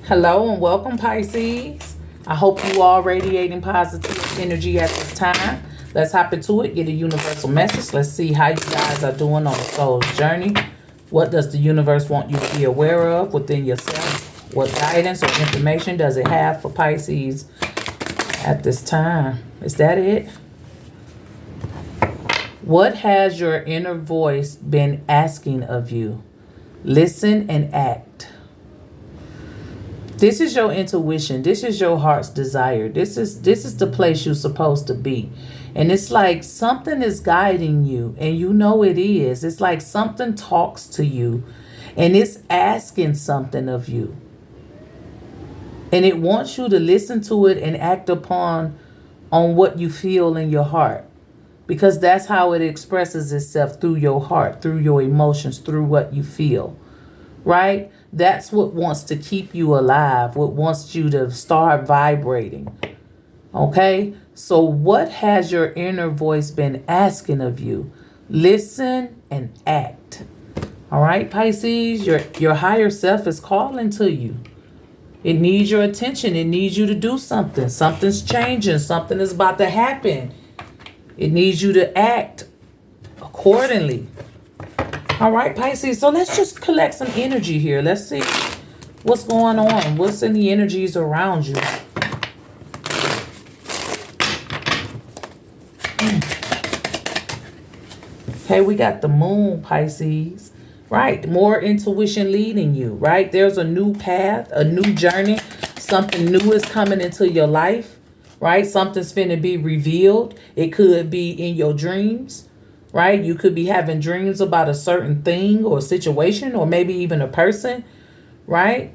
Hello and welcome, Pisces. I hope you are radiating positive energy at this time. Let's hop into it, get a universal message. Let's see how you guys are doing on the soul's journey. What does the universe want you to be aware of within yourself? What guidance or information does it have for Pisces at this time? Is that it? What has your inner voice been asking of you? Listen and act. This is your intuition. This is your heart's desire. This is the place you're supposed to be. And it's like something is guiding you, and you know it is. It's like something talks to you, and it's asking something of you. And it wants you to listen to it and act on what you feel in your heart. Because that's how it expresses itself, through your heart, through your emotions, through what you feel. Right? That's what wants to keep you alive, what wants you to start vibrating. Okay? So what has your inner voice been asking of you? Listen and act. All right, Pisces, your higher self is calling to you. It needs your attention. It needs you to do something. Something's changing. Something is about to happen. It needs you to act accordingly. All right, Pisces. So let's just collect some energy here. Let's see what's going on. What's in the energies around you? Okay, we got the moon, Pisces. Right, more intuition leading you, right? There's a new path, a new journey. Something new is coming into your life, right? Something's finna be revealed. It could be in your dreams. Right? You could be having dreams about a certain thing or situation, or maybe even a person, right?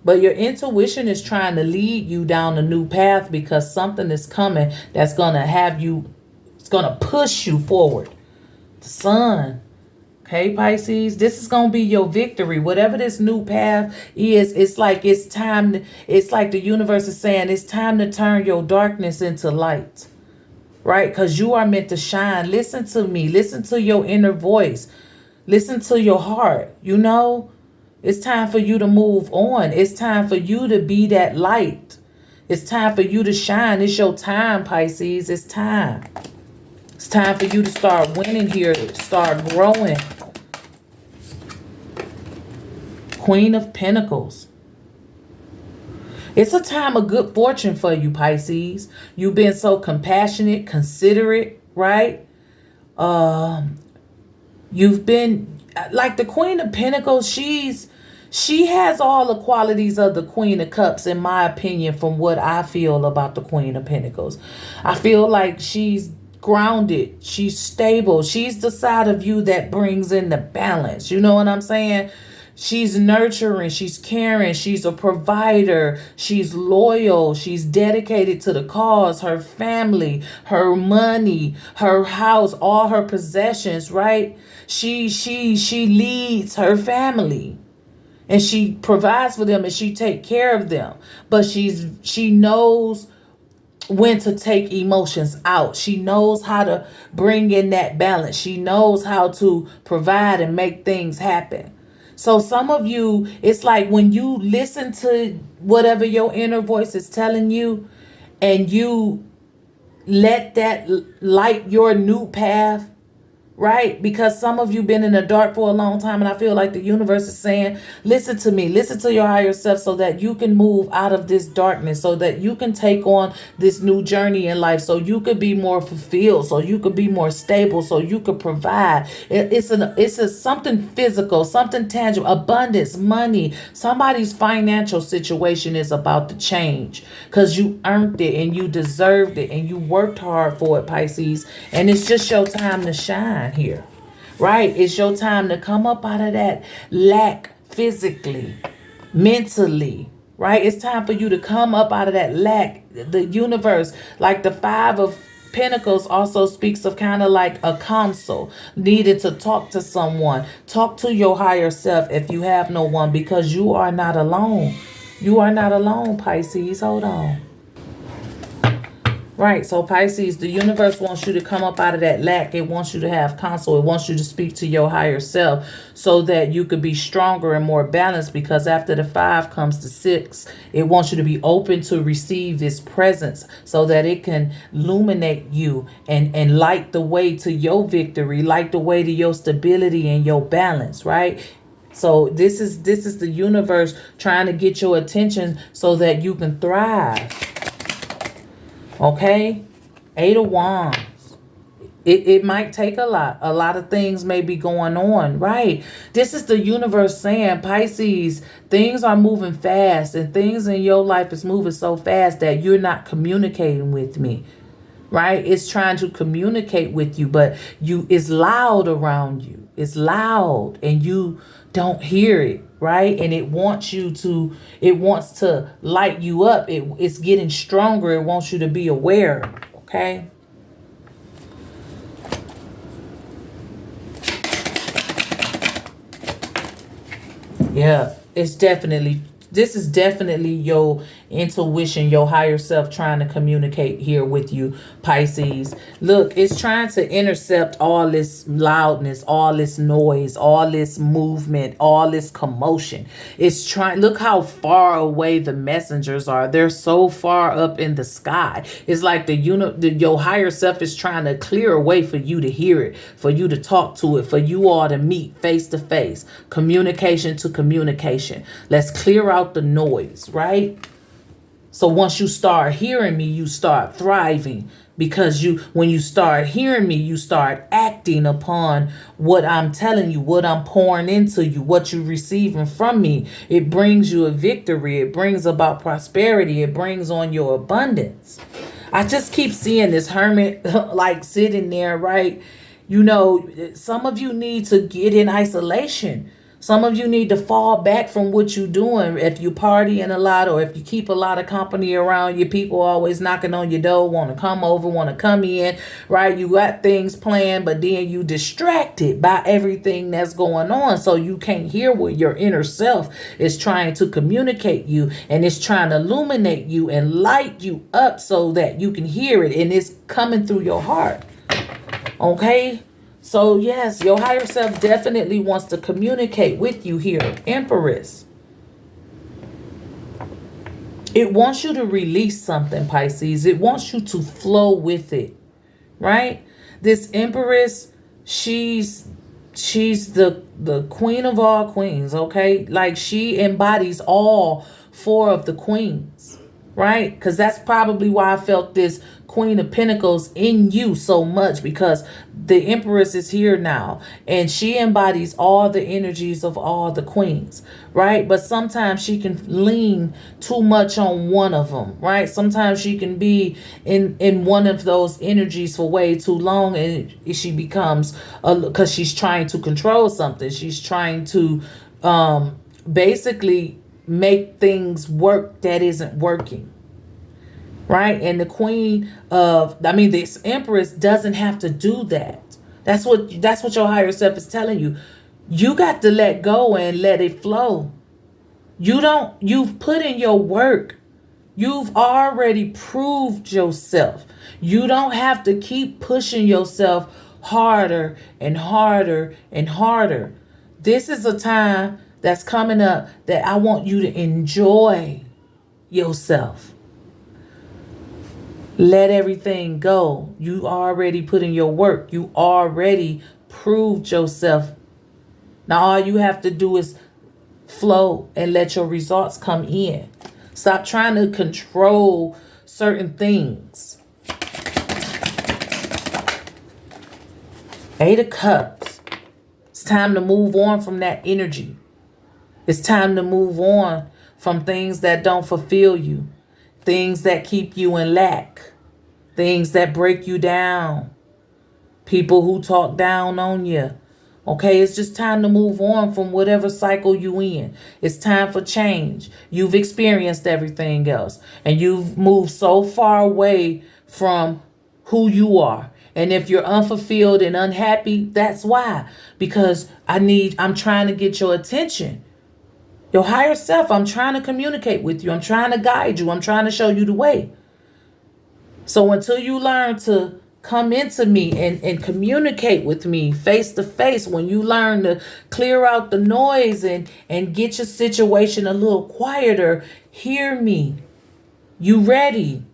But your intuition is trying to lead you down a new path, because something is coming that's going to have you, it's going to push you forward. The sun. Okay, Pisces, this is going to be your victory. Whatever this new path is, it's like it's time. It's like the universe is saying it's time to turn your darkness into light. Right? Because you are meant to shine. Listen to me. Listen to your inner voice. Listen to your heart. You know, it's time for you to move on. It's time for you to be that light. It's time for you to shine. It's your time, Pisces. It's time. It's time for you to start winning here. Start growing. Queen of Pentacles. It's a time of good fortune for you, Pisces. You've been so compassionate, considerate, right? You've been like the Queen of Pentacles. She has all the qualities of the Queen of Cups, in my opinion, from what I feel about the Queen of Pentacles. I feel like she's grounded. She's stable. She's the side of you that brings in the balance. You know what I'm saying? She's nurturing, she's caring, she's a provider, she's loyal, she's dedicated to the cause, her family, her money, her house, all her possessions, right? She leads her family, and she provides for them, and she takes care of them. But she knows when to take emotions out. She knows how to bring in that balance. She knows how to provide and make things happen. So some of you, it's like when you listen to whatever your inner voice is telling you, and you let that light your new path, right? Because some of you been in the dark for a long time, and I feel like the universe is saying, listen to me, listen to your higher self, so that you can move out of this darkness, so that you can take on this new journey in life, so you could be more fulfilled, so you could be more stable, so you could provide. It's something physical, something tangible, abundance, money. Somebody's financial situation is about to change, because you earned it, and you deserved it, and you worked hard for it, Pisces. And it's just your time to shine here, right? It's your time to come up out of that lack physically, mentally, right? It's time for you to come up out of that lack. The universe, like the Five of Pentacles, also speaks of kind of like a counsel, needed to talk to someone. Talk to your higher self if you have no one, because you are not alone. You are not alone, Pisces. Hold on. Right. So Pisces, the universe wants you to come up out of that lack. It wants you to have counsel. It wants you to speak to your higher self so that you could be stronger and more balanced, because after the 5 comes the 6. It wants you to be open to receive this presence so that it can illuminate you and light the way to your victory, light the way to your stability and your balance, right? So this is the universe trying to get your attention so that you can thrive. Okay, 8 of Wands. It might take a lot. A lot of things may be going on, right? This is the universe saying, Pisces, things are moving fast, and things in your life is moving so fast that you're not communicating with me, right? It's trying to communicate with you, but it's loud around you. It's loud and you don't hear it, right? And it wants to light you up. It's getting stronger. It wants you to be aware, okay? Yeah, this is definitely your intuition, your higher self trying to communicate here with you, Pisces. Look, it's trying to intercept all this loudness, all this noise, all this movement, all this commotion. It's trying, look how far away the messengers are. They're so far up in the sky. It's like your higher self is trying to clear a way for you to hear it, for you to talk to it, for you all to meet face to face, communication to communication. Let's clear out the noise, right? So once you start hearing me, you start thriving, because when you start hearing me, you start acting upon what I'm telling you, what I'm pouring into you, what you're receiving from me. It brings you a victory. It brings about prosperity. It brings on your abundance. I just keep seeing this hermit like sitting there, right? You know, some of you need to get in isolation. Some of you need to fall back from what you're doing. If you partying a lot, or if you keep a lot of company around you, people always knocking on your door, want to come over, want to come in, right? You got things planned, but then you distracted by everything that's going on. So you can't hear what your inner self is trying to communicate you, and it's trying to illuminate you and light you up so that you can hear it, and it's coming through your heart. Okay? So yes, your higher self definitely wants to communicate with you here, Empress. It wants you to release something, Pisces. It wants you to flow with it, right? This Empress, she's the queen of all queens, okay? Like, she embodies all 4 of the queens, right? Because that's probably why I felt this Queen of Pentacles in you so much, because the Empress is here now and she embodies all the energies of all the queens, right? But sometimes she can lean too much on one of them, right? Sometimes she can be in one of those energies for way too long, and she becomes because she's trying to control something. She's trying to basically make things work that isn't working. Right? And this Empress doesn't have to do that. That's what your higher self is telling you. You got to let go and let it flow. You've put in your work. You've already proved yourself. You don't have to keep pushing yourself harder and harder and harder. This is a time that's coming up that I want you to enjoy yourself. Let everything go. You already put in your work. You already proved yourself. Now all you have to do is flow and let your results come in. Stop trying to control certain things. 8 of Cups. It's time to move on from that energy. It's time to move on from things that don't fulfill you. Things that keep you in lack. Things that break you down. People who talk down on you. Okay, it's just time to move on from whatever cycle you in. It's time for change. You've experienced everything else. And you've moved so far away from who you are. And if you're unfulfilled and unhappy, that's why. Because I'm trying to get your attention. Your higher self, I'm trying to communicate with you. I'm trying to guide you. I'm trying to show you the way. So until you learn to come into me and communicate with me face to face, when you learn to clear out the noise and get your situation a little quieter, hear me. You ready.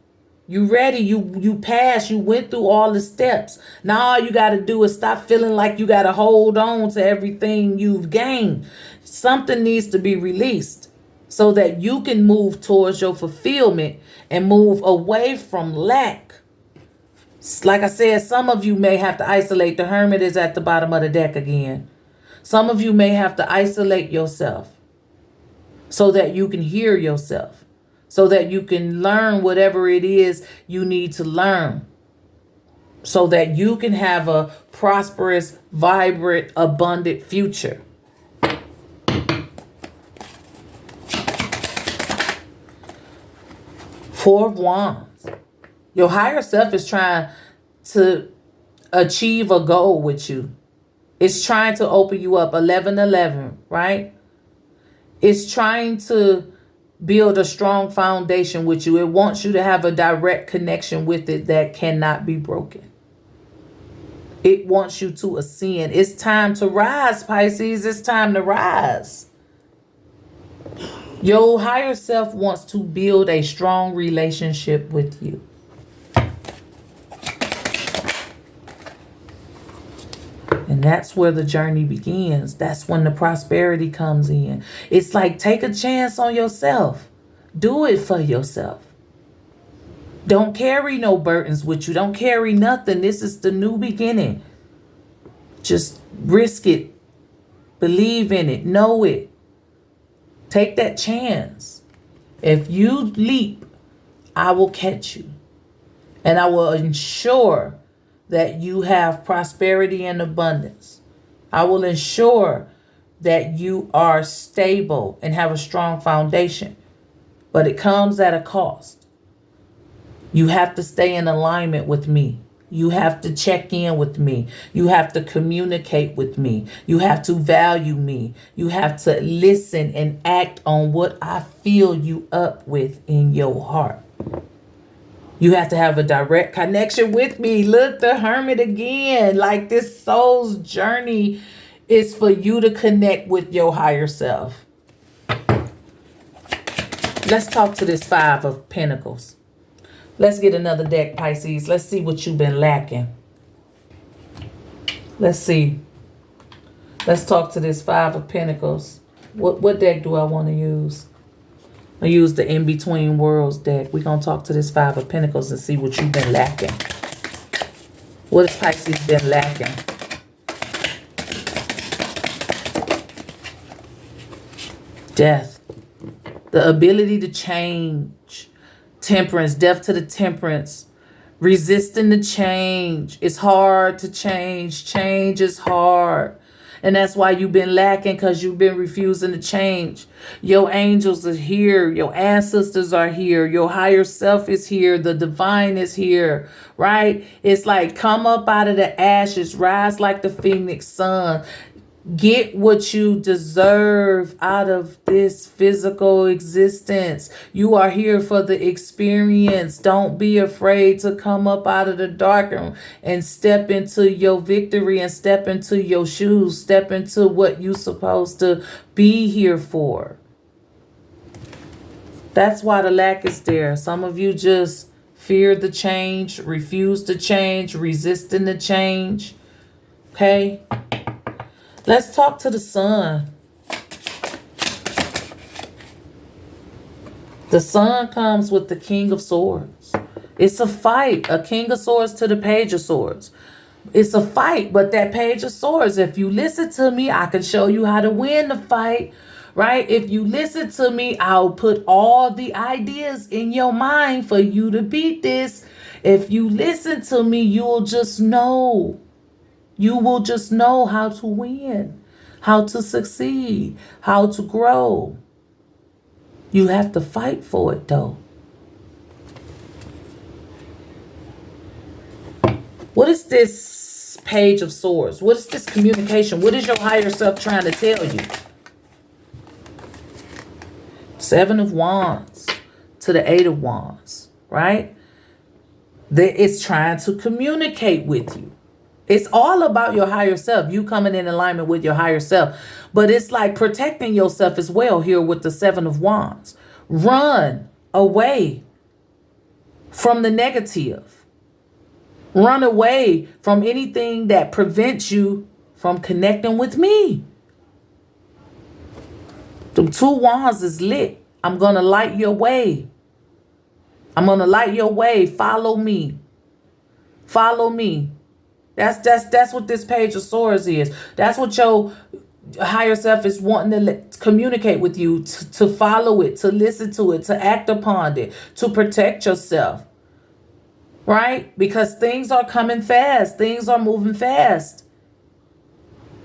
You ready. You passed. You went through all the steps. Now all you got to do is stop feeling like you got to hold on to everything you've gained. Something needs to be released so that you can move towards your fulfillment and move away from lack. Like I said, some of you may have to isolate. The hermit is at the bottom of the deck again. Some of you may have to isolate yourself so that you can hear yourself, so that you can learn whatever it is you need to learn, so that you can have a prosperous, vibrant, abundant future. Four of Wands. Your higher self is trying to achieve a goal with you. It's trying to open you up. 1111, right? It's trying to build a strong foundation with you. It wants you to have a direct connection with it that cannot be broken. It wants you to ascend. It's time to rise, Pisces. It's time to rise. Your higher self wants to build a strong relationship with you. And that's where the journey begins. That's when the prosperity comes in. It's like, take a chance on yourself. Do it for yourself. Don't carry no burdens with you. Don't carry nothing. This is the new beginning. Just risk it. Believe in it. Know it. Take that chance. If you leap, I will catch you. And I will ensure that you have prosperity and abundance. I will ensure that you are stable and have a strong foundation. But it comes at a cost. You have to stay in alignment with me. You have to check in with me. You have to communicate with me. You have to value me. You have to listen and act on what I fill you up with in your heart. You have to have a direct connection with me. Look, the hermit again. Like, this soul's journey is for you to connect with your higher self. Let's talk to this Five of Pentacles. Let's get another deck, Pisces. Let's see what you've been lacking. Let's see. Let's talk to this Five of Pentacles. What deck do I want to use? I use the In Between Worlds deck. We're going to talk to this Five of Pentacles and see what you've been lacking. What has Pisces been lacking? Death. The ability to change. Temperance. Death to the temperance. Resisting the change. It's hard to change. Change is hard. And that's why you've been lacking, because you've been refusing to change. Your angels are here. Your ancestors are here. Your higher self is here. The divine is here, right? It's like, come up out of the ashes. Rise like the phoenix sun. Get what you deserve out of this physical existence. You are here for the experience. Don't be afraid to come up out of the dark and step into your victory and step into your shoes. Step into what you're supposed to be here for. That's why the lack is there. Some of you just fear the change, refuse to change, resisting the change. Okay? Let's talk to the sun. The sun comes with the King of Swords. It's a fight. A King of Swords to the Page of Swords. It's a fight, but that Page of Swords, if you listen to me, I can show you how to win the fight, right? If you listen to me, I'll put all the ideas in your mind for you to beat this. If you listen to me, you'll just know. You will just know how to win, how to succeed, how to grow. You have to fight for it, though. What is this Page of Swords? What is this communication? What is your higher self trying to tell you? Seven of Wands to the Eight of Wands, right? That it's trying to communicate with you. It's all about your higher self, you coming in alignment with your higher self. But it's like protecting yourself as well here with the Seven of Wands. Run away from the negative. Run away from anything that prevents you from connecting with me. The two wands is lit. I'm going to light your way. I'm going to light your way. Follow me. Follow me. That's what this Page of Swords is. That's what your higher self is wanting to communicate with you, to follow it, to listen to it, to act upon it, to protect yourself. Right? Because things are coming fast. Things are moving fast.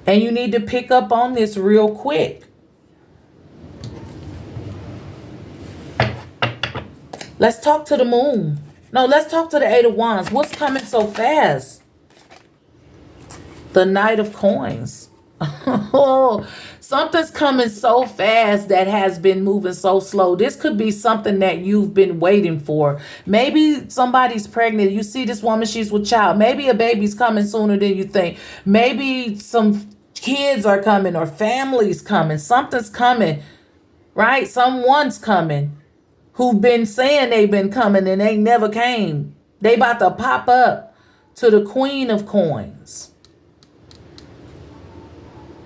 And you need to pick up on this real quick. Let's talk to the moon. No, let's talk to the Eight of Wands. What's coming so fast? The Knight of Coins. Something's coming so fast that has been moving so slow. This could be something that you've been waiting for. Maybe somebody's pregnant. You see this woman, she's with child. Maybe a baby's coming sooner than you think. Maybe some kids are coming or families coming. Something's coming, right? Someone's coming who've been saying they've been coming and they never came. They about to pop up to the Queen of Coins.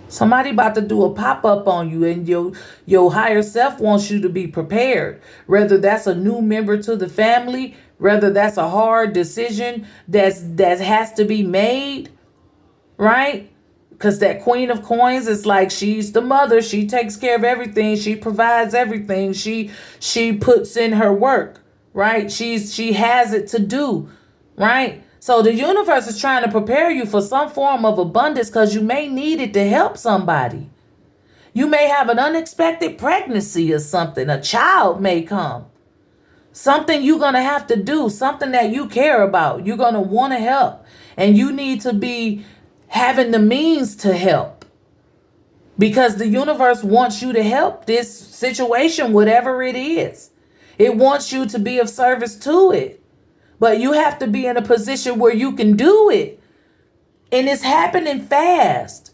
Somebody about to do a pop-up on you, and your higher self wants you to be prepared. Whether that's a new member to the family, whether that's a hard decision that has to be made, right? Because that Queen of Coins is like, she's the mother. She takes care of everything. She provides everything. She puts in her work, right? She has it to do, right? So the universe is trying to prepare you for some form of abundance because you may need it to help somebody. You may have an unexpected pregnancy or something. A child may come. Something you're going to have to do. Something that you care about. You're going to want to help. And you need to be having the means to help. Because the universe wants you to help this situation, whatever it is. It wants you to be of service to it. But you have to be in a position where you can do it. And it's happening fast.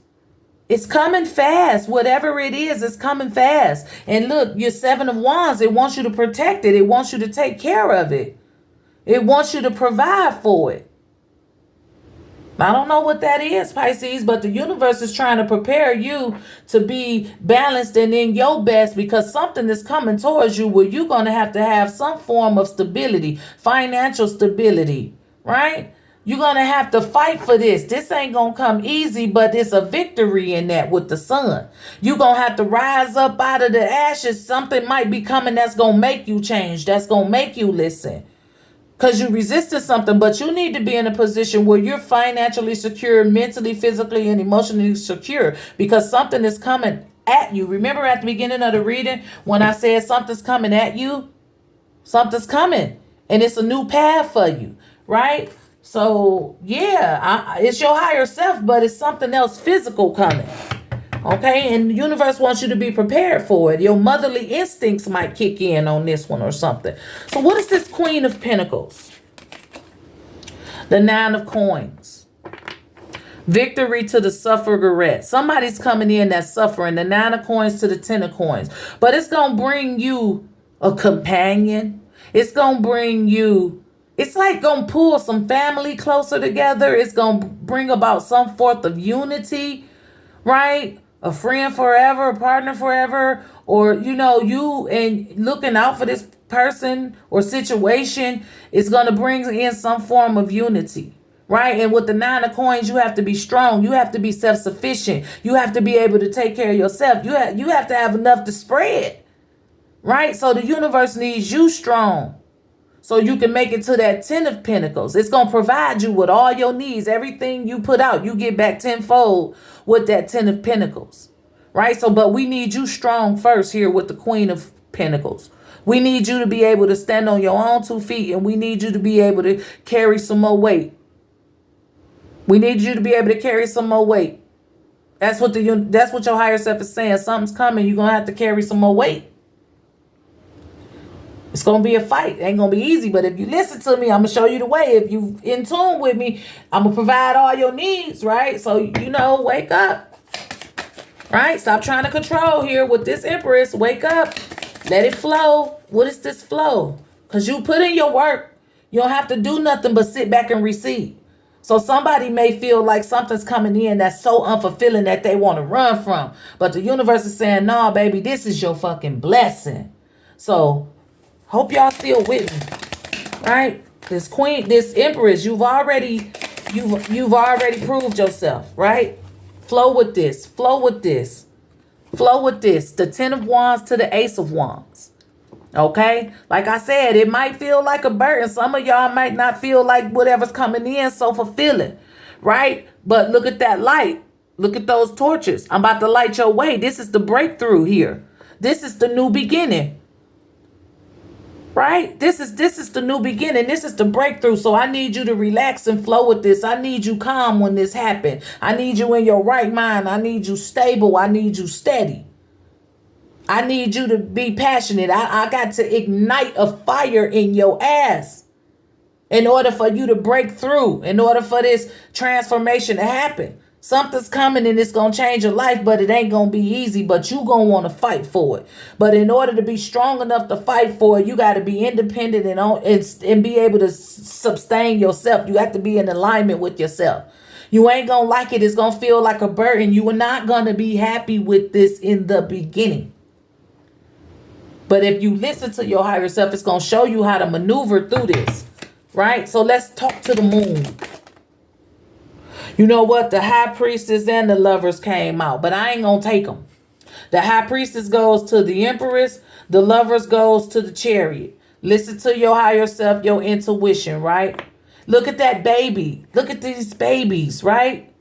It's coming fast. Whatever it is, it's coming fast. And look, your Seven of Wands, it wants you to protect it. It wants you to take care of it. It wants you to provide for it. I don't know what that is, Pisces, but the universe is trying to prepare you to be balanced and in your best, because something is coming towards you where you're going to have some form of stability, financial stability, right? You're going to have to fight for this. This ain't going to come easy, but it's a victory in that with the sun. You're going to have to rise up out of the ashes. Something might be coming that's going to make you change, that's going to make you listen. Because you resisted something, but you need to be in a position where you're financially secure, mentally, physically, and emotionally secure, because something is coming at you. Remember at the beginning of the reading when I said something's coming at you? Something's coming, and it's a new path for you, right? So, yeah, it's your higher self, but it's something else physical coming. Okay, and the universe wants you to be prepared for it. Your motherly instincts might kick in on this one or something. So what is this Queen of Pentacles? The Nine of Coins. Victory to the sufferer. Somebody's coming in that's suffering. The Nine of Coins to the Ten of Coins. But it's going to bring you a companion. It's going to bring you, it's like going to pull some family closer together. It's going to bring about some forth of unity, right? A friend forever, a partner forever, or, you and looking out for this person or situation is going to bring in some form of unity, right? And with the Nine of Coins, you have to be strong. You have to be self-sufficient. You have to be able to take care of yourself. You have to have enough to spread, right? So the universe needs you strong so you can make it to that Ten of Pentacles. It's going to provide you with all your needs. Everything you put out, you get back tenfold with that Ten of Pentacles, right? So, but we need you strong first here with the Queen of Pentacles. We need you to be able to stand on your own 2 feet, and we need you to be able to carry some more weight. We need you to be able to carry some more weight. That's what your higher self is saying. Something's coming. You're going to have to carry some more weight. It's going to be a fight. It ain't going to be easy, but if you listen to me, I'm going to show you the way. If you in tune with me, I'm going to provide all your needs, right? So, wake up, right? Stop trying to control here with this Empress. Wake up. Let it flow. What is this flow? Because you put in your work. You don't have to do nothing but sit back and receive. So somebody may feel like something's coming in that's so unfulfilling that they want to run from. But the universe is saying, no, baby, this is your fucking blessing. So hope y'all still with me, right? This queen, this Empress, you've already proved yourself, right? Flow with this. Flow with this. Flow with this. The 10 of Wands to the Ace of Wands. Okay? Like I said, it might feel like a burden. Some of y'all might not feel like whatever's coming in so fulfilling, right? But look at that light. Look at those torches. I'm about to light your way. This is the breakthrough here. This is the new beginning. Right? This is the new beginning. This is the breakthrough. So I need you to relax and flow with this. I need you calm when this happens. I need you in your right mind. I need you stable. I need you steady. I need you to be passionate. I got to ignite a fire in your ass in order for you to break through, in order for this transformation to happen. Something's coming and it's going to change your life, but it ain't going to be easy, but you going to want to fight for it. But in order to be strong enough to fight for it, you got to be independent and be able to sustain yourself. You have to be in alignment with yourself. You ain't going to like it. It's going to feel like a burden. You are not going to be happy with this in the beginning. But if you listen to your higher self, it's going to show you how to maneuver through this, right? So let's talk to the moon. You know what? The High Priestess and the Lovers came out, but I ain't going to take them. The High Priestess goes to the Empress. The Lovers goes to the Chariot. Listen to your higher self, your intuition, right? Look at that baby. Look at these babies, right?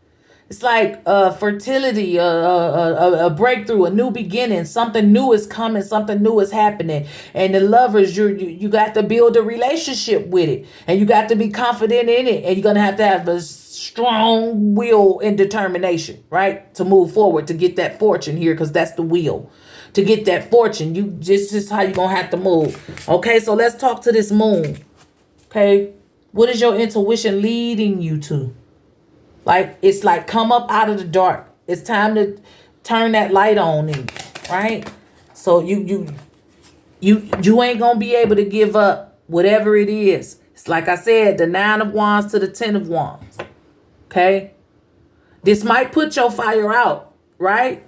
It's like fertility, a breakthrough, a new beginning. Something new is coming. Something new is happening. And the Lovers, you got to build a relationship with it. And you got to be confident in it. And you're going to have a strong will and determination, right? To move forward, to get that fortune here, because that's the will. To get that fortune, this is how you're going to have to move. Okay, so let's talk to this moon. Okay, what is your intuition leading you to? Like, it's like, come up out of the dark. It's time to turn that light on in, right? So you ain't gonna be able to give up whatever it is. It's like I said, the 9 of Wands to the 10 of Wands. Okay? This might put your fire out, right?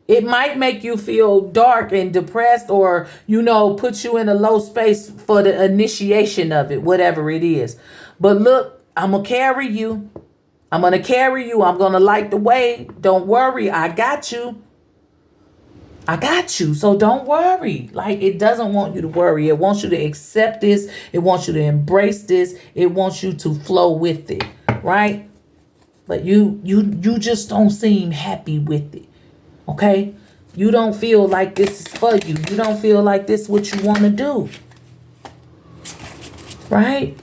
It might make you feel dark and depressed, or, put you in a low space for the initiation of it, whatever it is. But look, I'm gonna carry you. I'm going to carry you. I'm going to light the way. Don't worry. I got you. I got you. So don't worry. Like, it doesn't want you to worry. It wants you to accept this. It wants you to embrace this. It wants you to flow with it. Right? But you just don't seem happy with it. Okay? You don't feel like this is for you. You don't feel like this is what you want to do. Right?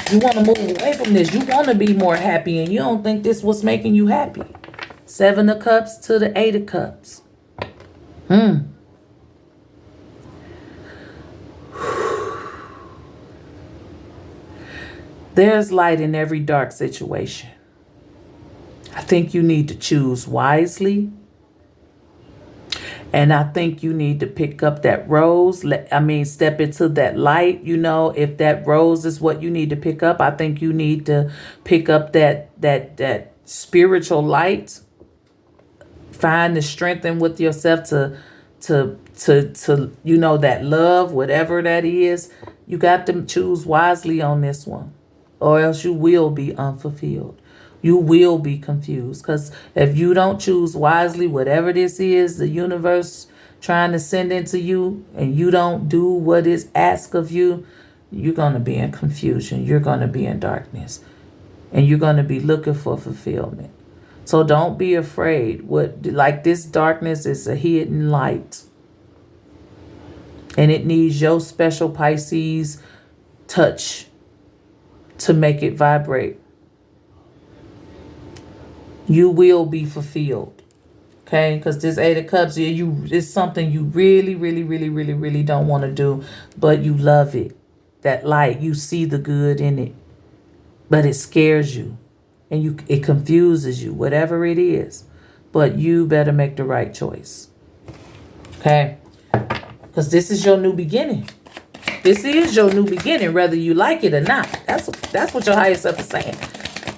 You want to move away from this. You want to be more happy, and you don't think this was making you happy. 7 of Cups to the 8 of Cups. There's light in every dark situation. I think you need to choose wisely. And I think you need to pick up that rose. Step into that light. If that rose is what you need to pick up, I think you need to pick up that spiritual light. Find the strength in with yourself to that love, whatever that is. You got to choose wisely on this one, or else you will be unfulfilled. You will be confused, because if you don't choose wisely, whatever this is, the universe trying to send into you, and you don't do what is asked of you, you're going to be in confusion. You're going to be in darkness, and you're going to be looking for fulfillment. So don't be afraid. This darkness is a hidden light, and it needs your special Pisces touch to make it vibrate. You will be fulfilled. Okay, because this Eight of Cups, it's something you really, really, really, really, really don't want to do, but you love it. That light, you see the good in it, but it scares you, and it confuses you, whatever it is. But you better make the right choice. Okay, because this is your new beginning. This is your new beginning, whether you like it or not. That's what your higher self is saying.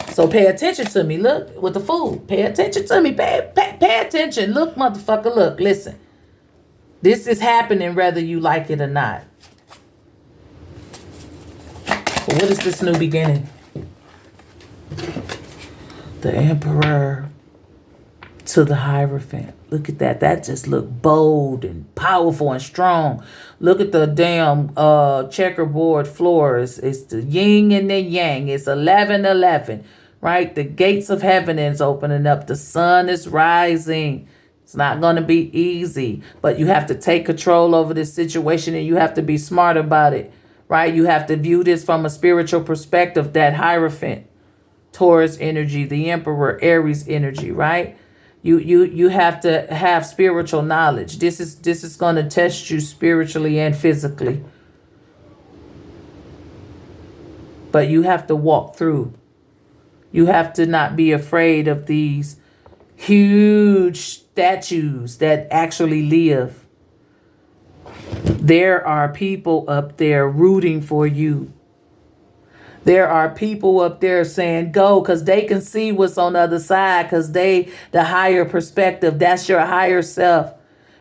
So pay attention to me. Look, with the Fool. Pay attention to me. Pay attention. Look, motherfucker, look. Listen. This is happening whether you like it or not. So what is this new beginning? The Emperor to the Hierophant. Look at that. That just looked bold and powerful and strong. Look at the damn checkerboard floors. It's the yin and the yang. It's 11:11. Right? The gates of heaven is opening up. The sun is rising. It's not going to be easy, but you have to take control over this situation and you have to be smart about it, right? You have to view this from a spiritual perspective, that Hierophant, Taurus energy, the Emperor, Aries energy, right? You have to have spiritual knowledge. This is going to test you spiritually and physically. But you have to walk through. You have to not be afraid of these huge statues that actually live. There are people up there rooting for you. There are people up there saying go, because they can see what's on the other side, because the higher perspective, that's your higher self.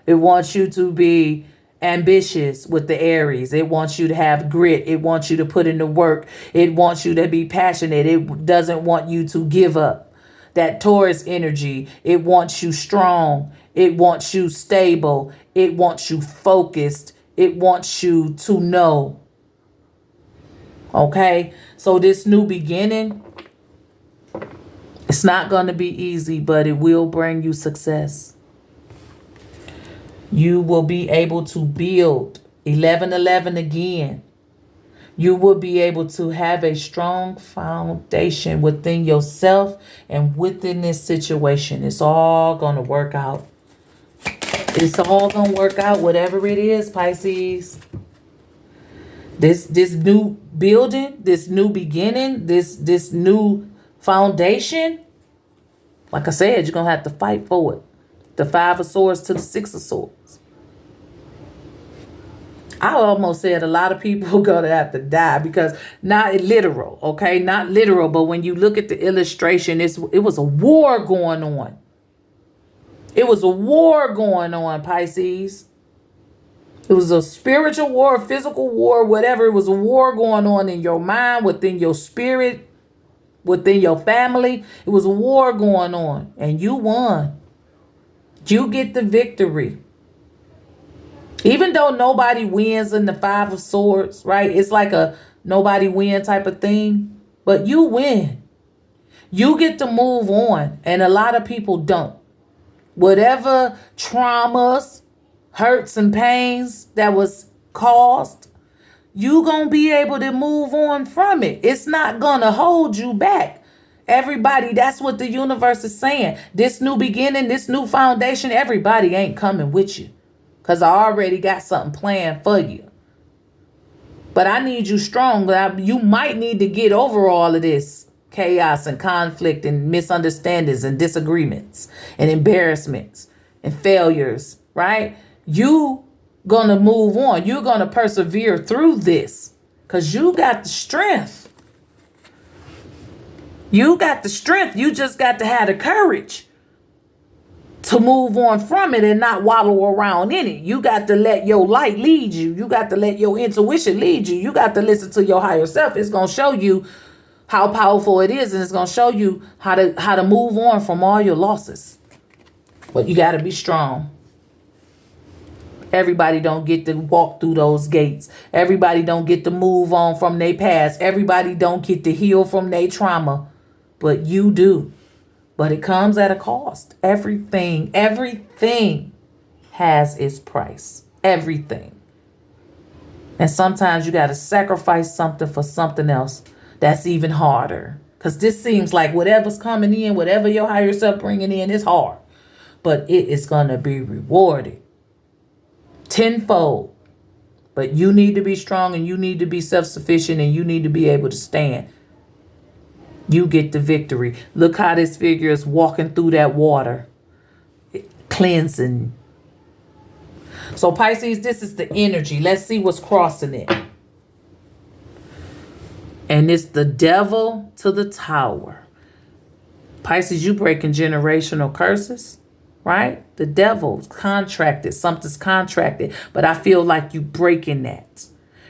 It wants you to be ambitious with the Aries. It wants you to have grit. It wants you to put in the work. It wants you to be passionate. It doesn't want you to give up. That Taurus energy, it wants you strong. It wants you stable. It wants you focused. It wants you to know. Okay? So this new beginning, it's not going to be easy, but it will bring you success. You will be able to build 11:11 again. You will be able to have a strong foundation within yourself and within this situation. It's all going to work out. It's all going to work out, whatever it is, Pisces. This new building, this new beginning, this new foundation, like I said, you're going to have to fight for it. The Five of Swords to the Six of Swords. I almost said a lot of people are going to have to die, because not literal, okay? Not literal, but when you look at the illustration, it was a war going on. It was a war going on, Pisces. It was a spiritual war, a physical war, whatever. It was a war going on in your mind, within your spirit, within your family. It was a war going on, and you won. You get the victory. Even though nobody wins in the Five of Swords, right? It's like a nobody win type of thing, but you win. You get to move on, and a lot of people don't. Whatever traumas, hurts, and pains that was caused, you gonna be able to move on from it. It's not gonna hold you back. Everybody, that's what the universe is saying. This new beginning, this new foundation, everybody ain't coming with you, because I already got something planned for you. But I need you strong. You might need to get over all of this chaos and conflict and misunderstandings and disagreements and embarrassments and failures, right? You gonna move on. You're gonna persevere through this, because you got the strength. You got the strength. You just got to have the courage to move on from it and not wallow around in it. You got to let your light lead you. You got to let your intuition lead you. You got to listen to your higher self. It's going to show you how powerful it is, and it's going to show you how to move on from all your losses. But you got to be strong. Everybody don't get to walk through those gates. Everybody don't get to move on from their past. Everybody don't get to heal from their trauma. But you do. But it comes at a cost. Everything has its price. Everything. And sometimes you got to sacrifice something for something else that's even harder. Because this seems like whatever's coming in, whatever your higher self bringing in, is hard. but it is going to be rewarded tenfold. But you need to be strong, and you need to be self-sufficient, and you need to be able to stand. You get the victory. Look how this figure is walking through that water, cleansing. So Pisces, this is the energy. Let's see what's crossing it. And it's the devil to the tower. Pisces, you breaking generational curses, right? The devil's contracted. Something's contracted. But I feel like you breaking that.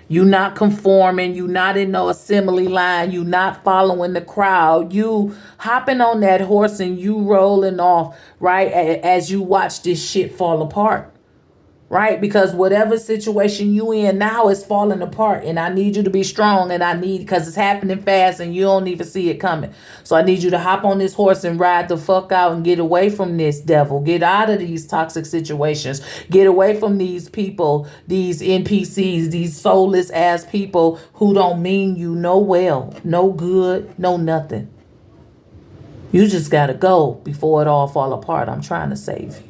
You not conforming. You not in no assembly line. You not following the crowd. You hopping on that horse and you rolling off, right? As you watch this shit fall apart. Right? Because whatever situation you in now is falling apart. And I need you to be strong. And because it's happening fast and you don't even see it coming. So I need you to hop on this horse and ride the fuck out and get away from this devil. Get out of these toxic situations. Get away from these people, these NPCs, these soulless ass people who don't mean you no well, no good, no nothing. You just got to go before it all fall apart. I'm trying to save you.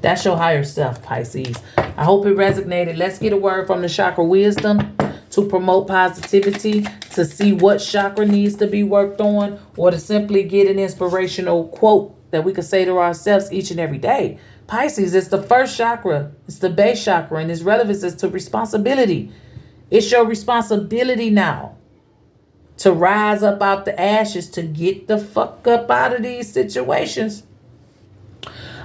That's your higher self, Pisces. I hope it resonated. Let's get a word from the chakra wisdom to promote positivity, to see what chakra needs to be worked on, or to simply get an inspirational quote that we could say to ourselves each and every day. Pisces, it's the first chakra. It's the base chakra, and its relevance is to responsibility. It's your responsibility now to rise up out the ashes, to get the fuck up out of these situations.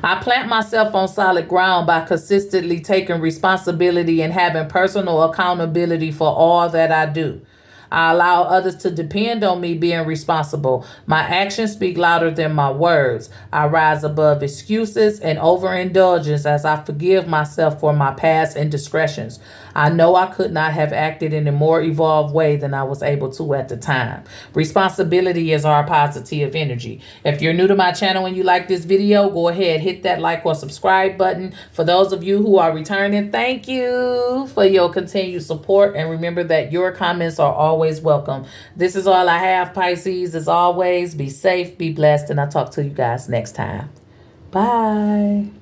I plant myself on solid ground by consistently taking responsibility and having personal accountability for all that I do. I allow others to depend on me being responsible. My actions speak louder than my words. I rise above excuses and overindulgence as I forgive myself for my past indiscretions. I know I could not have acted in a more evolved way than I was able to at the time. Responsibility is our positive energy. If you're new to my channel and you like this video, go ahead, hit that like or subscribe button. For those of you who are returning, thank you for your continued support. And remember that your comments are always welcome. This is all I have, Pisces. As always, be safe, be blessed, and I'll talk to you guys next time. Bye.